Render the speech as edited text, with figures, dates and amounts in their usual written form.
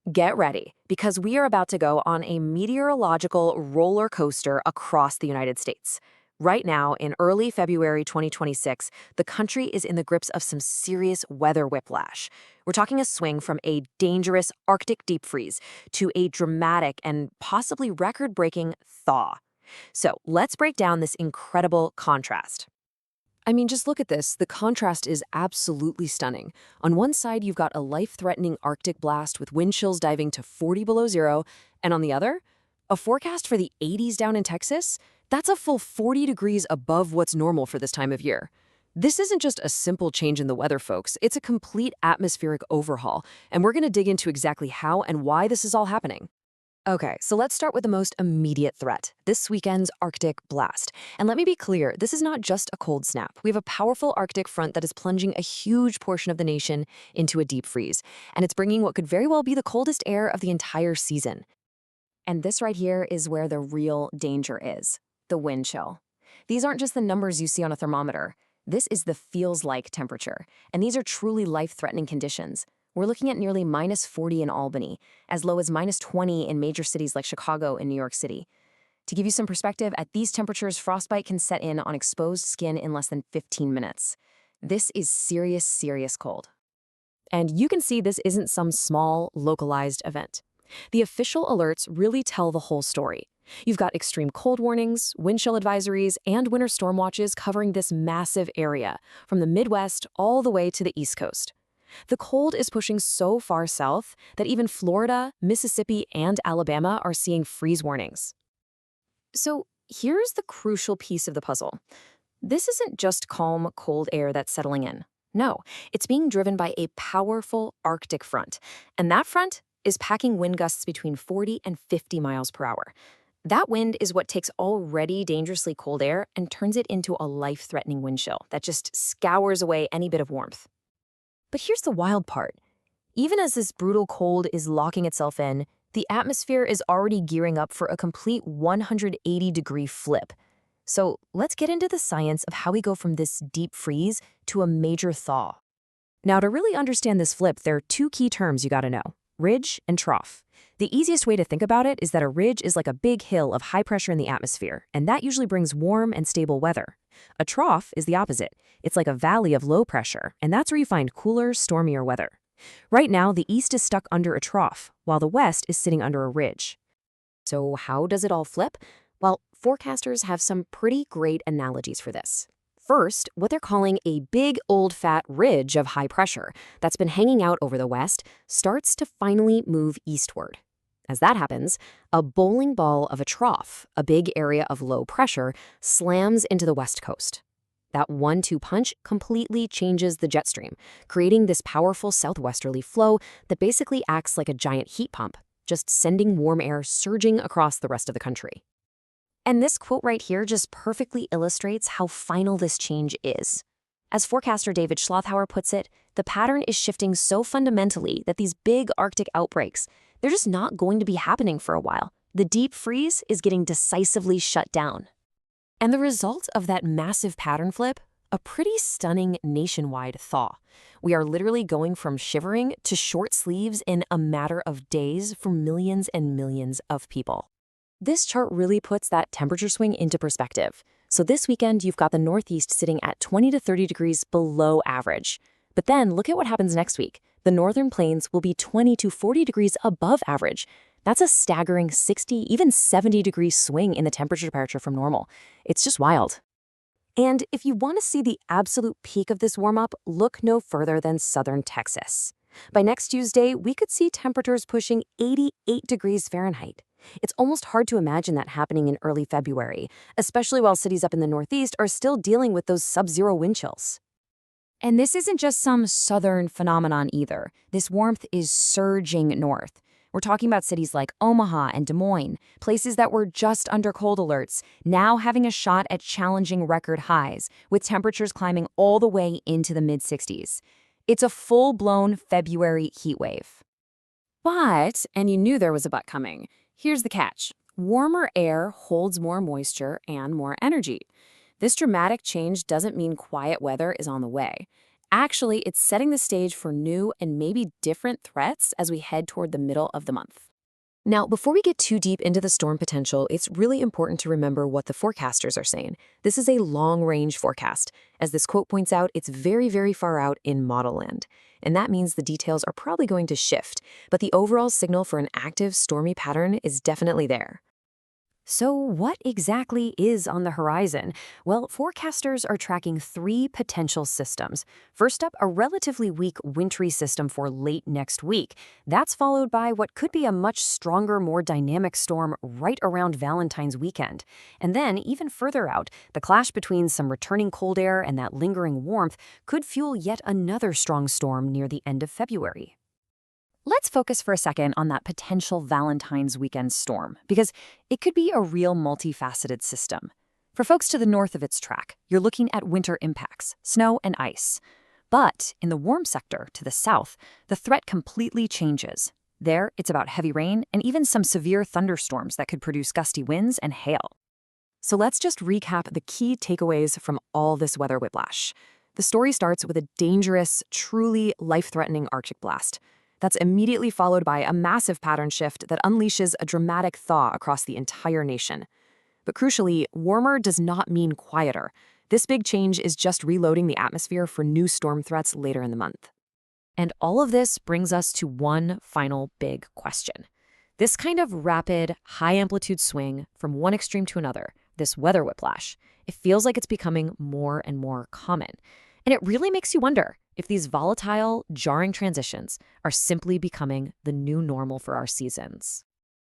Get ready, because we are about to go on a meteorological roller coaster across the United States. Right now, in early February 2026, the country is in the grips of some serious weather whiplash. We're talking a swing from a dangerous Arctic deep freeze to a dramatic and possibly record-breaking thaw. So let's break down this incredible contrast. I mean, just look at this. The contrast is absolutely stunning. On one side, you've got a life-threatening Arctic blast with wind chills diving to 40 below zero, and on the other, a forecast for the 80s down in Texas? That's a full 40 degrees above what's normal for this time of year. This isn't just a simple change in the weather, folks. It's a complete atmospheric overhaul, and we're going to dig into exactly how and why this is all happening. Okay, so let's start with the most immediate threat, this weekend's Arctic blast. And let me be clear, this is not just a cold snap. We have a powerful Arctic front that is plunging a huge portion of the nation into a deep freeze, and it's bringing what could very well be the coldest air of the entire season. And this right here is where the real danger is, the wind chill. These aren't just the numbers you see on a thermometer. This is the feels-like temperature, and these are truly life-threatening conditions. We're looking at nearly -40 in Albany, as low as -20 in major cities like Chicago and New York City. To give you some perspective, at these temperatures, frostbite can set in on exposed skin in less than 15 minutes. This is serious, serious cold. And you can see this isn't some small, localized event. The official alerts really tell the whole story. You've got extreme cold warnings, wind chill advisories, and winter storm watches covering this massive area, from the Midwest all the way to the East Coast. The cold is pushing so far south that even Florida, Mississippi, and Alabama are seeing freeze warnings. So here's the crucial piece of the puzzle. This isn't just calm, cold air that's settling in. No, it's being driven by a powerful Arctic front, and that front is packing wind gusts between 40 and 50 miles per hour. That wind is what takes already dangerously cold air and turns it into a life-threatening wind chill that just scours away any bit of warmth. But here's the wild part. Even as this brutal cold is locking itself in, the atmosphere is already gearing up for a complete 180-degree flip. So let's get into the science of how we go from this deep freeze to a major thaw. Now, to really understand this flip, there are two key terms you gotta know: ridge and trough. The easiest way to think about it is that a ridge is like a big hill of high pressure in the atmosphere, and that usually brings warm and stable weather. A trough is the opposite. It's like a valley of low pressure, and that's where you find cooler, stormier weather. Right now, the east is stuck under a trough, while the west is sitting under a ridge. So how does it all flip? Well, forecasters have some pretty great analogies for this. First, what they're calling a big old fat ridge of high pressure that's been hanging out over the west starts to finally move eastward. As that happens, a bowling ball of a trough, a big area of low pressure, slams into the west coast. That 1-2 punch completely changes the jet stream, creating this powerful southwesterly flow that basically acts like a giant heat pump, just sending warm air surging across the rest of the country. And this quote right here just perfectly illustrates how final this change is. As forecaster David Schlotthauer puts it, the pattern is shifting so fundamentally that these big Arctic outbreaks, they're just not going to be happening for a while. The deep freeze is getting decisively shut down. And the result of that massive pattern flip? A pretty stunning nationwide thaw. We are literally going from shivering to short sleeves in a matter of days for millions and millions of people. This chart really puts that temperature swing into perspective. So this weekend, you've got the Northeast sitting at 20 to 30 degrees below average. But then look at what happens next week. The northern plains will be 20 to 40 degrees above average. That's a staggering 60, even 70-degree swing in the temperature departure from normal. It's just wild. And if you want to see the absolute peak of this warm-up, look no further than southern Texas. By next Tuesday, we could see temperatures pushing 88 degrees Fahrenheit. It's almost hard to imagine that happening in early February, especially while cities up in the Northeast are still dealing with those sub-zero wind chills. And this isn't just some southern phenomenon either. This warmth is surging north. We're talking about cities like Omaha and Des Moines, places that were just under cold alerts, now having a shot at challenging record highs, with temperatures climbing all the way into the mid-60s. It's a full-blown February heat wave. But, and you knew there was a but coming, here's the catch. Warmer air holds more moisture and more energy. This dramatic change doesn't mean quiet weather is on the way. Actually, it's setting the stage for new and maybe different threats as we head toward the middle of the month. Now, before we get too deep into the storm potential, it's really important to remember what the forecasters are saying. This is a long-range forecast. As this quote points out, it's very, very far out in model land. And that means the details are probably going to shift, but the overall signal for an active stormy pattern is definitely there. So, what exactly is on the horizon? Well, forecasters are tracking three potential systems. First up, a relatively weak wintry system for late next week. That's followed by what could be a much stronger, more dynamic storm right around Valentine's weekend. And then, even further out, the clash between some returning cold air and that lingering warmth could fuel yet another strong storm near the end of February. Let's focus for a second on that potential Valentine's weekend storm, because it could be a real multifaceted system. For folks to the north of its track, you're looking at winter impacts, snow and ice. But in the warm sector to the south, the threat completely changes. There, it's about heavy rain and even some severe thunderstorms that could produce gusty winds and hail. So let's just recap the key takeaways from all this weather whiplash. The story starts with a dangerous, truly life-threatening Arctic blast. That's immediately followed by a massive pattern shift that unleashes a dramatic thaw across the entire nation. But crucially, warmer does not mean quieter. This big change is just reloading the atmosphere for new storm threats later in the month. And all of this brings us to one final big question. This kind of rapid, high-amplitude swing from one extreme to another, this weather whiplash, it feels like it's becoming more and more common. And it really makes you wonder if these volatile, jarring transitions are simply becoming the new normal for our seasons.